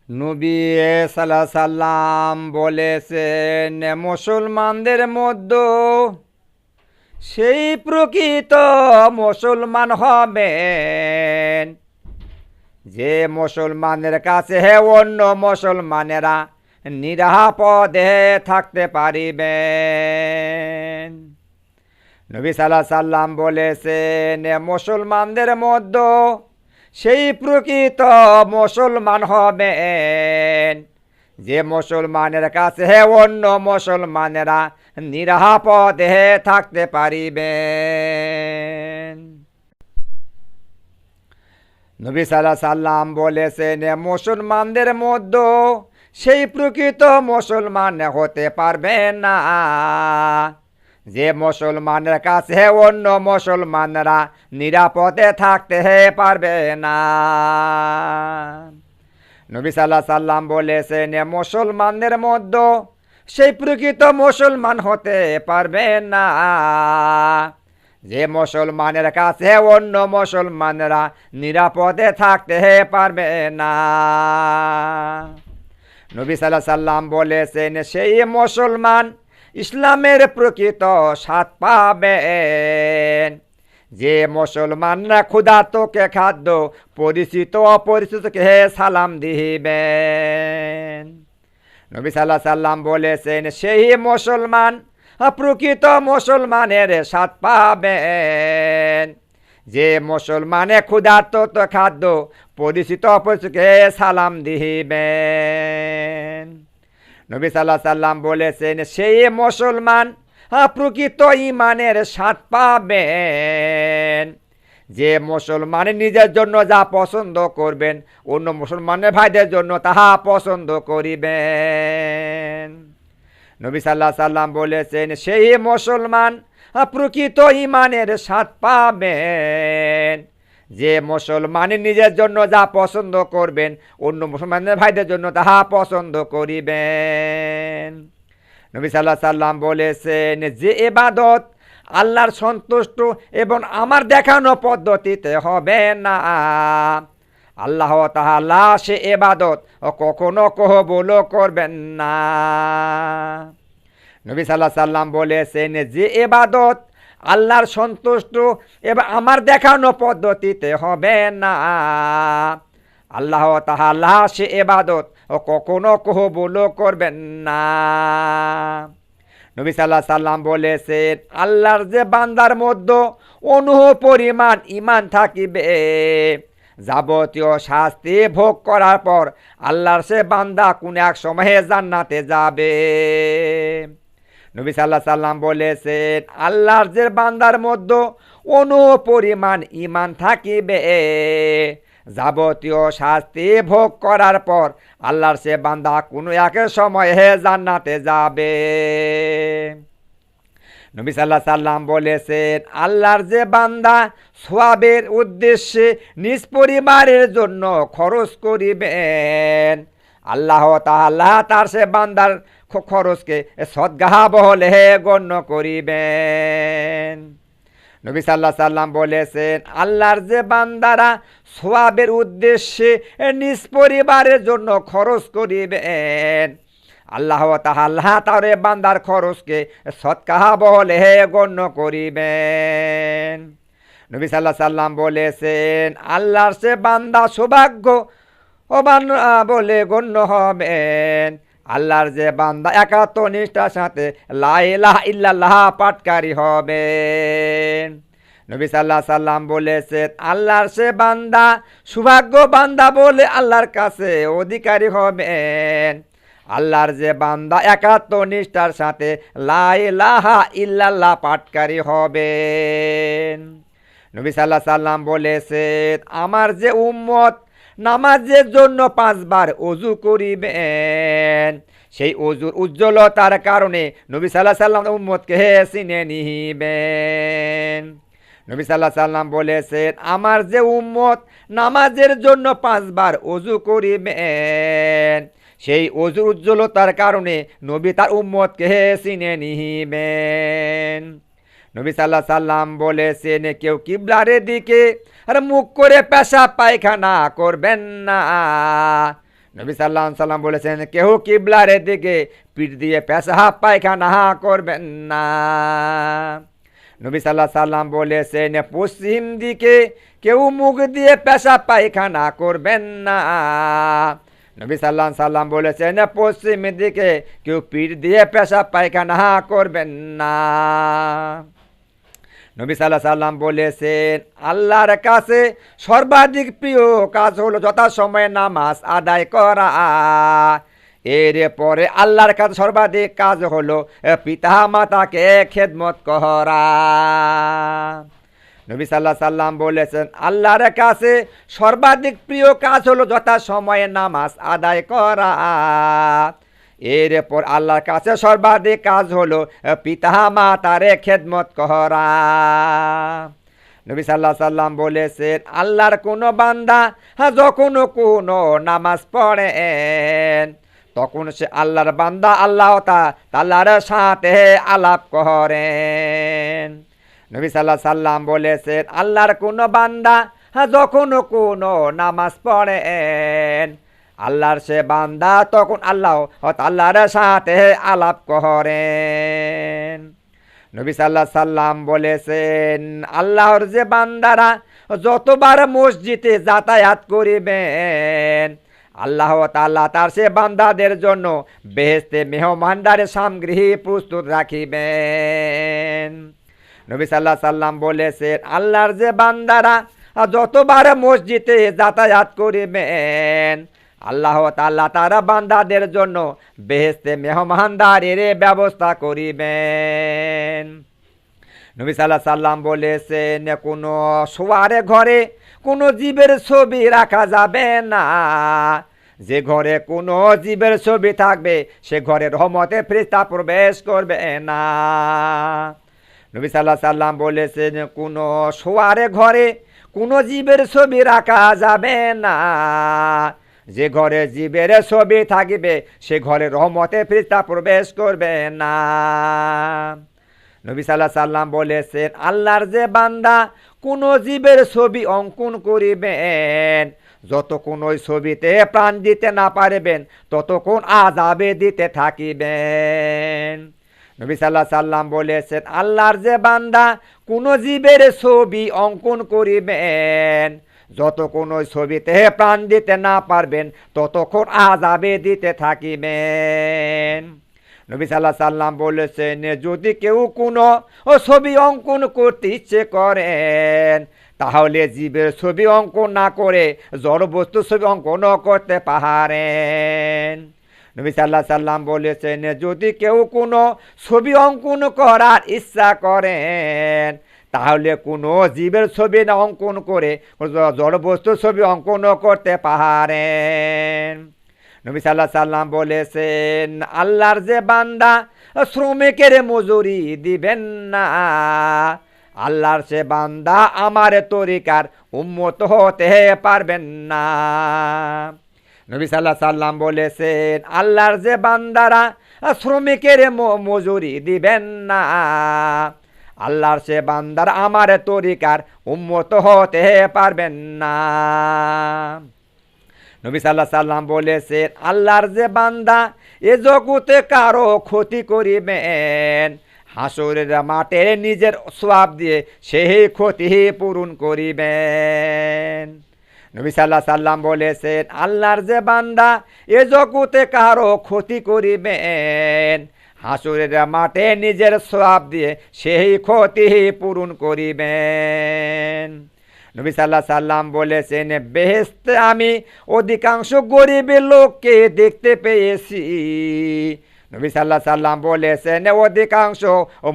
নবী সাল্লাল্লাহু আলাইহি সাল্লাম বলেছেন, মুসলমানদের মধ্যে সেই প্রকৃত মুসলমান হবেন যে মুসলমানের কাছে অন্য মুসলমানেরা নিরাপদে থাকতে পারিবেন। নবী সাল্লাল্লাহু আলাইহি সাল্লাম বলেছেন, মুসলমানদের মধ্যে সেই প্রকৃত মুসলমান হবেন যে মুসলমানের কাছে অন্য মুসলমানেরা নিরাপদে থাকতে পারিবেন। নবী সাল্লাল্লাহু আলাইহি সাল্লাম বলেছেন, মুসলমানদের মধ্যে সেই প্রকৃত মুসলমান হতে পারবে না যে মুসলমানের কাছে অন্য মুসলমানরা নিরাপদে থাকতে পারবে না। নবী সাল্লাল্লাহু আলাইহি সাল্লাম বলেছেন, মুসলমানদের মধ্যে সেই প্রকৃত মুসলমান হতে পারবে না যে মুসলমানের কাছে অন্য মুসলমানরা নিরাপদে থাকতে পারবে না। নবী সাল্লাল্লাহু আলাইহি সাল্লাম বলেছেন, সেই মুসলমান ইসলামের প্রকৃত স্বাদ পাবেন যে মুসলমানরা ক্ষুধার্তকে খাদ্য, পরিচিত অপরিচিতকে সালাম দিবেন। নবী সাল্লাল্লাহু আলাইহি সাল্লাম বলেছেন, সেই মুসলমান প্রকৃত মুসলমানের স্বাদ পাবেন যে মুসলমানে ক্ষুধার্ত খাদ্য, পরিচিত অপরিচিতকে সালাম দিবেন। নবী সাল্লাল্লাহু আলাইহি সাল্লাম বলেছেন, সেই মুসলমান প্রকৃত ঈমানের স্বাদ পাবেন যে মুসলমান নিজের জন্য যা পছন্দ করবেন অন্য মুসলমানের ভাইদের জন্য তাহা পছন্দ করিবেন। নবী সাল্লাল্লাহু আলাইহি সাল্লাম বলেছেন, সেই মুসলমান প্রকৃত ঈমানের স্বাদ পাবেন যে মুসলমান নিজের জন্য যা পছন্দ করবেন অন্য মুসলমানের ভাইদের জন্য তাহা পছন্দ করিবেন। নবী সাল্লাল্লাহু আলাইহি সাল্লাম বলেছেন, যে ইবাদত আল্লাহর সন্তুষ্ট এবং আমার দেখানো পদ্ধতিতে হবে না, আল্লাহ তাআলা সে ইবাদত কখনো কবুল করবেন না। নবী সাল্লাল্লাহু আলাইহি সাল্লাম বলেছেন, যে ইবাদত আল্লাহর সন্তুষ্ট এবং আমার দেখানো পদ্ধতিতে হবে না, আল্লাহ তাআলা সে ইবাদত কখনো কবুল করবেন না। নবী সাল্লাল্লাহু আলাইহি সাল্লাম বলেছেন, আল্লাহর যে বান্দার মধ্যে অনুপরিমাণ ঈমান থাকিবে, যাবতীয় শাস্তি ভোগ করার পর আল্লাহর সে বান্দা কোন এক সময়ে জান্নাতে যাবে। নবী সাল্লাল্লাহু আলাইহি সাল্লাম বলেছেন, আল্লাহর যে বান্দার মধ্যে অনুপরিমাণ ঈমান থাকিবে, যাবতীয় শাস্তি ভোগ করার পর আল্লাহর সে বান্দা কোনো এক সময়ে জান্নাতে যাবে। নবী সাল্লাল্লাহু আলাইহি সাল্লাম বলেছেন, আল্লাহর যে বান্দা সওয়াবের উদ্দেশ্যে নিজ পরিবারের জন্য খরচ করিবেন, আল্লাহ তাআলা তার সে বান্দার খরচকে সদকা বলে গণ্য করিবেন। নবী সাল্লাল্লাহু আলাইহি সাল্লাম বলেছেন, আল্লাহর যে বান্দারা সওয়াবের উদ্দেশ্যে নিজ পরিবারের জন্য খরচ করিবেন, আল্লাহ তাআলা তার বান্দার খরচকে সদকা বলে গণ্য করিবেন। নবী সাল্লাল্লাহু আলাইহি সাল্লাম বলেছেন, আল্লাহর সে বান্দা সৌভাগ্যবান বলে গণ্য হবেন আল্লাহর যে বান্দা একাত্ম নিষ্ঠার সাথে লা ইলাহা ইল্লাল্লাহ পাঠকারী হবেন। নবী সাল্লাল্লাহু আলাইহি সাল্লাম বলেছেন, আল্লাহর সে বান্দা সৌভাগ্য বান্দা বলে আল্লাহর কাছে অধিকারী হবেন আল্লাহর যে বান্দা একাত্ম নিষ্ঠার সাথে লা ইলাহা ইল্লাল্লাহ পাঠকারী হবেন। নবী সাল্লাল্লাহু আলাইহি সাল্লাম বলেছেন, আমার যে উম্মত নামাজের জন্য 5 বার ওযু করিবেন, সেই ওযুর উজ্জ্বলতার কারণে নবী সাল্লাল্লাহু আলাইহি সাল্লাম উম্মতকে চিনে নিবেন। নবী সাল্লাল্লাহু আলাইহি সাল্লাম বলেছেন, আমার যে উম্মত নামাজের জন্য 5 বার ওযু করিবেন, সেই ওযুর উজ্জ্বলতার কারণে নবী তার উম্মতকে চিনে নিবেন। নবী সাল্লাল্লাহু আলাইহি সাল্লাম বলেছেন, কেউ কিবলার দিকে আর মুখ করে পেশাব পায়খানা করবেন না। নবী সাল্লাল্লাহু আলাইহি সাল্লাম বলেছেন, কেউ কিবলার দিকে পিঠ দিয়ে পেশাব পায়খানা করবেন না। নবী সাল্লাল্লাহু আলাইহি সাল্লাম বলেছেন, পশ্চিম দিকে কেউ মুখ দিয়ে পেশাব পায়খানা করবেন না। নবী সাল্লাল্লাহু আলাইহি সাল্লাম বলেছেন, পশ্চিম দিকে কেউ পিঠ দিয়ে পেশাব পায়খানা করবেন না। নবী সাল্লাল্লাহু আলাইহি সাল্লাম বলেছেন, আল্লাহর কাছে সর্বাধিক প্রিয় কাজ হলো যথাসময়ে নামাজ আদায় করা। এর পরে আল্লাহর কাছে সর্বাধিক কাজ হলো পিতা মাতাকে খেদমত করা। নবী সাল্লাল্লাহু আলাইহি সাল্লাম বলেছেন, আল্লাহর কাছে সর্বাধিক প্রিয় কাজ হলো যথাসময়ে নামাজ আদায় করা। এরপর আল্লাহর কাছে সর্বাধিক কাজ হলো পিতা মাতারে খেদমত করা। নবী সাল্লাল্লাহু আলাইহি সাল্লাম বলেছেন, আল্লাহর কোনো বান্দা যখন কোনো নামাজ পড়েন তখন সে আল্লাহর বান্দা আল্লাহ তাআলার সাথে আলাপ করেন। নবী সাল্লাল্লাহু আলাইহি সাল্লাম বলেছেন, আল্লাহর কোনো বান্দা যখন কোনো নামাজ পড়েন আল্লাহর সে বান্দা তখন আল্লাহ তাআলার সাথে আলাপ করেন। নবী সাল্লাল্লাহু আলাইহি সাল্লাম বলেছেন, আল্লাহর যে বান্দারা যতবার মসজিদে যাতায়াত করিবেন আল্লাহ তাআলা তার সে বান্দাদের জন্য বেহেশতে মেহমানদারের সামগ্রী প্রস্তুত রাখিবেন। নবী সাল্লাল্লাহু আলাইহি সাল্লাম বলেছেন, আল্লাহর যে বান্দারা যতবার মসজিদে যাতায়াত করিবেন আল্লাহ তাআলা তারা বান্দাদের জন্য বেহেশতে মেহমানদারের ব্যবস্থা করিবেন। নবী সাল্লাল্লাহু আলাইহি সাল্লাম বলেছেন, কোনো শোয়ারে ঘরে কোনো জীবের ছবি রাখা যাবে না। যে ঘরে কোনো জীবের ছবি থাকবে সে ঘরে রহমতে ফেরেশতা প্রবেশ করবে না। নবী সাল্লাল্লাহু আলাইহি সাল্লাম বলেছেন, কোনো শোয়ারে ঘরে কোনো জীবের ছবি রাখা যাবে না। যে ঘরে জীবের ছবি থাকবে সে ঘরে রহমতে ফেরেশতা প্রবেশ করবে না। নবী সাল্লাল্লাহু আলাইহি সাল্লাম বলেছেন, আল্লাহর যে বান্দা কোনো জীবের ছবি অঙ্কন করিবেন যতক্ষণ ওই ছবিতে প্রাণ দিতে না পারবেন ততক্ষণ আযাবে দিতে থাকিবেন। নবী সাল্লাল্লাহু আলাইহি সাল্লাম বলেছেন, আল্লাহর যে বান্দা কোনো জীবের ছবি অঙ্কন করিবেন যতক্ষণ ওই ছবিতে প্রাণ দিতে না পারবেন ততক্ষণ আযাবে দিতে থাকিবেন। নবী সাল্লাল্লাহু আলাইহি সাল্লাম বলেছেন, যদি কেউ কোনো ছবি অঙ্কন করতে ইচ্ছে করেন তাহলে জীবের ছবি অঙ্কন না করে জড়বস্তু ছবি অঙ্কন করতে পারেন। নবী সাল্লাল্লাহু আলাইহি সাল্লাম বলেছেন, যদি কেউ কোনো ছবি অঙ্কন করার ইচ্ছা করেন তাহলে কোনো জীবের ছবি না অঙ্কন করে জড়বস্তুর ছবি অঙ্কন করতে পারেন। নবী সাল্লাল্লাহু আলাইহি সাল্লাম বলেছেন, আল্লাহর যে বান্দা শ্রমিকের মজুরি দিবেন না আল্লাহর সে বান্দা আমার তরিকার উম্মত হতে পারবেন না। নবী সাল্লাল্লাহু আলাইহি সাল্লাম বলেছেন, আল্লাহর যে বান্দারা শ্রমিকের মজুরি দিবেন না আল্লাহর সে বান্দার আমার তরিকার উম্মত হতে পারবেন না। নবী সাল্লাল্লাহু আলাইহি সাল্লাম বলেছেন, আল্লাহর যে বান্দা এ জগতে কারো ক্ষতি করিবেন হাসরের মাঠে নিজের সওয়াব দিয়ে সেই ক্ষতি পূরণ করিবেন। নবী সাল্লাল্লাহু আলাইহি সাল্লাম বলেছেন, আল্লাহর যে বান্দা এ জগতে কারো ক্ষতি করিবেন হাসরের মাঠে নিজের সওয়াব দিয়ে সেই ক্ষতি পূরণ করিবেন। নবী সাল্লাল্লাহু আলাইহি সাল্লাম বলেছেন, বেহেশতে আমি অধিকাংশ গরিব লোককে দেখতে পেয়েছি। নবী সাল্লাল্লাহু আলাইহি সাল্লাম বলেছেন, অধিকাংশ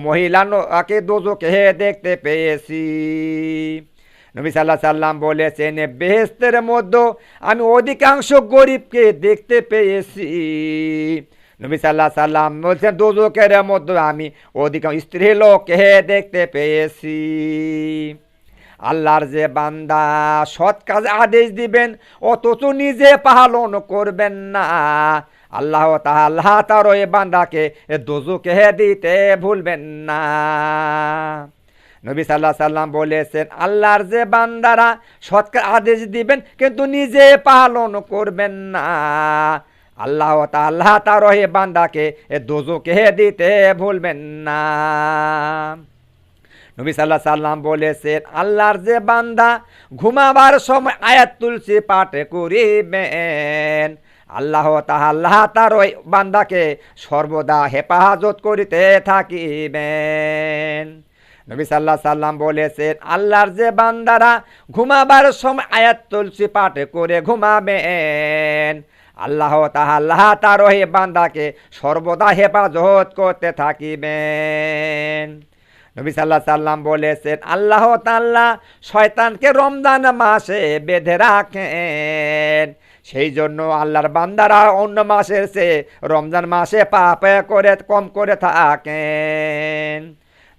মহিলাকে দোজখে দেখতে পেয়েছি। নবী সাল্লাল্লাহু আলাইহি সাল্লাম বলেছেন, বেহেশতের মধ্যে আমি অধিকাংশ গরিবকে দেখতে পেয়েছি। নবী সাল্লাল্লাহু আলাইহি সাল্লাম বলছেন, দোজখের মধ্যে আমি অধিকাংশ স্ত্রী লোককে দেখতে পেয়েছি। আল্লাহর যে বান্দা সৎ কাজ আদেশ দিবেন অথচ নিজে পালন করবেন না আল্লাহ তাআলা তার ওই বান্দাকে দোজখে দিতে ভুলবেন না। নবী সাল্লাল্লাহু আলাইহি সাল্লাম বলেছেন, আল্লাহর যে বান্দারা সৎকার আদেশ দিবেন কিন্তু নিজে পালন করবেন না, আল্লাহ তাআলা তার ওই বান্দাকে দোজখে দিতে ভুলবেন না। নবী সাল্লাল্লাহু আলাইহি সাল্লাম বলেছেন, আল্লাহর যে বান্দা ঘুমাবার সময় আয়াতুল কুরসি পাঠ করিবেন, আল্লাহ তাআলা তার ওই বান্দাকে সর্বদা হেফাজত করিতে থাকিবেন। নবী সাল্লাল্লাহু আলাইহি সাল্লাম বলেছেন, আল্লাহর যে বান্দারা ঘুমাবার সময় আয়াতুল কুরসি পাঠ করে ঘুমাবেন, আল্লাহ তাআলা তার ওই বান্দাকে সর্বদা হেফাজত করতে থাকিবেন। নবী সাল্লাল্লাহু আলাইহি সাল্লাম বলেছেন, আল্লাহ তাআলা শয়তানকে রমজান মাসে বেঁধে রাখেন, সেই জন্য আল্লাহর বান্দারা অন্য মাসের চেয়ে রমজান মাসে পাপ করে কম করে থাকেন।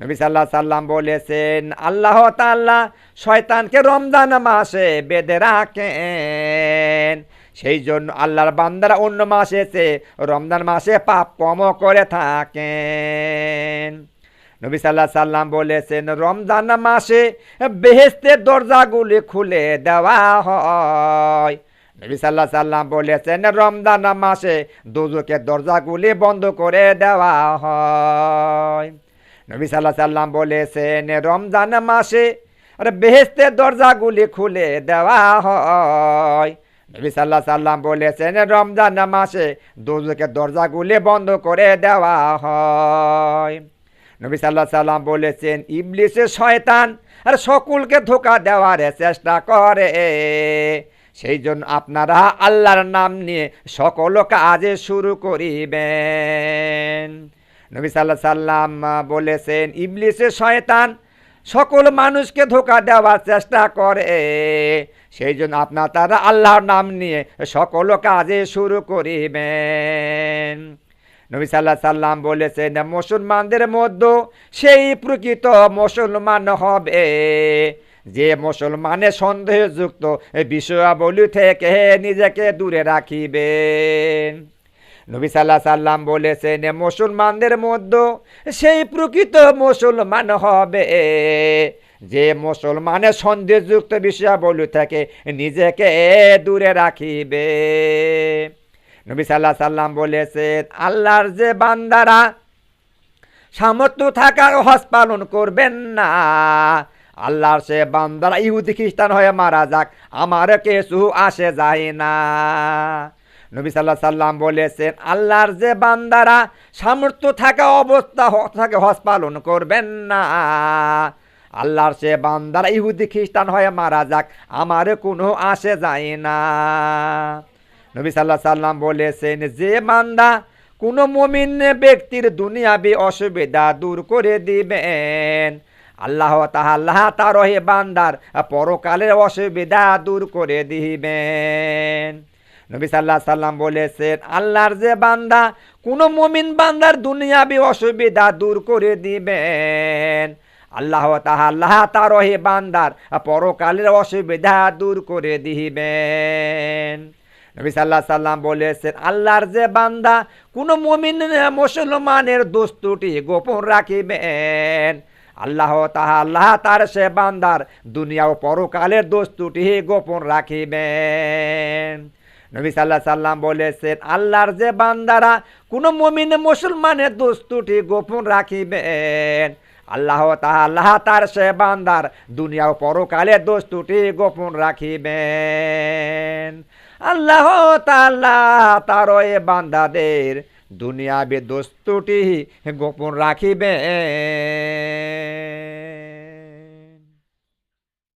নবী সাল্লাল্লাহু আলাইহি সাল্লাম বলেছেন, আল্লাহ তাআলা শয়তানকে রমজান মাসে বেঁধে রাখেন, সেই জন্য আল্লাহর বান্দারা অন্য মাসে চেয়ে রমজান মাসে পাপ কম করে থাকেন। নবী সাল্লাল্লাহু আলাইহি সাল্লাম বলেছেন, রমজান মাসে বেহেশতের দরজাগুলি খুলে দেওয়া হয়। নবী সাল্লাল্লাহু আলাইহি সাল্লাম বলেছেন, রমজান মাসে দোজখের দরজাগুলি বন্ধ করে দেওয়া হয়। নবী সাল্লাল্লাহু আলাইহি সাল্লাম বলেছেন, রমজান মাসে বেহেশতের দরজাগুলি খুলে দেওয়া হয়। নবী সাল্লাল্লাহু আলাইহি সাল্লাম বলেছেন, রমজান মাসে দোজখের দরজাগুলি বন্ধ করে দেওয়া হয়। নবী সাল্লাল্লাহু আলাইহি সাল্লাম বলেছেন, ইবলিসে শয়তান আর সকলকে ধোঁকা দেওয়ার চেষ্টা করে, সেই জন্য আপনারা আল্লাহর নাম নিয়ে সকল কাজে শুরু করিবেন। নবী সাল্লাল্লাহু আলাইহি সাল্লাম বলেছেন, ইবলিসে শয়তান সকল মানুষকে ধোঁকা দেওয়ার চেষ্টা করে, সেই জন্য তারা আল্লাহর নাম নিয়ে সকল কাজে শুরু করিবেন। নবী সাল্লাল্লাহু আলাইহি সাল্লাম বলেছেন, মুসলমানদের মধ্যে সেই প্রকৃত মুসলমান হবে যে মুসলমানের সন্দেহযুক্ত বিষয়াবলী থেকে নিজেকে দূরে রাখিবেন। নবী সাল্লাল্লাহু আলাইহি সাল্লাম বলেছেন, মুসলমানদের মধ্যে সেই প্রকৃত মুসলমান হবে যে মুসলমানের সন্দেহযুক্ত বিষয়াবলী থেকে নিজেকে দূরে রাখিবে। নবী সাল্লাল্লাহু আলাইহি সাল্লাম বলেছেন, আল্লাহর যে বান্দারা সামর্থ্য থাকার হজ পালন করবেন না, আল্লাহর সে বান্দারা ইহুদি খ্রিস্টান হয়ে মারা যাক, আমার কিছু আসে যায় না। নবী সাল্লাল্লাহু আলাইহি সাল্লাম বলেছেন, আল্লাহর যে বান্দারা সামর্থ্য থাকা অবস্থা থাকে হজ পালন করবেন না, আল্লাহর সে বান্দারা ইহুদি খ্রিস্টান হয়ে মারা যাক, আমার কোনো আসে যায় না। নবী সাল্লাল্লাহু আলাইহি সাল্লাম বলেছেন, যে বান্দা কোনো মুমিন ব্যক্তির দুনিয়াবি অসুবিধা দূর করে দিবেন, আল্লাহ তাআলা তার ওই বান্দার পরকালের অসুবিধা দূর করে দিবেন। নবী সাল্লাল্লাহু আলাইহি সাল্লাম বলেছেন, আল্লাহর যে বান্দা কোনো মুমিন বান্দার দুনিয়াবি অসুবিধা দূর করে দিবেন, আল্লাহ তাআলা তার ওই বান্দার পরকালের অসুবিধা দূর করে দিবেন। নবী সাল্লাল্লাহু আলাইহি সাল্লাম বলেছেন, আল্লাহর যে বান্দা কোনো মুমিন মুসলমানের দোষ ত্রুটি গোপন রাখিবেন, আল্লাহ তাআলা তার সে বান্দার দুনিয়া ও পরকালের দোষ ত্রুটি গোপন রাখিবেন। নবী সাল্লাল্লাহু আলাইহি সাল্লাম বলেছেন, আল্লাহর যে বান্দারা কোনো মুমিন মুসলমানের দোষ ত্রুটি গোপন রাখিবেন, আল্লাহ তাআলা তার সে বান্দার দুনিয়া ও পরকালের দোষ ত্রুটি গোপন রাখিবেন। আল্লাহ তাআলা তার ওই বান্দাদের দুনিয়াবি দোষ ত্রুটি গোপন রাখিবেন।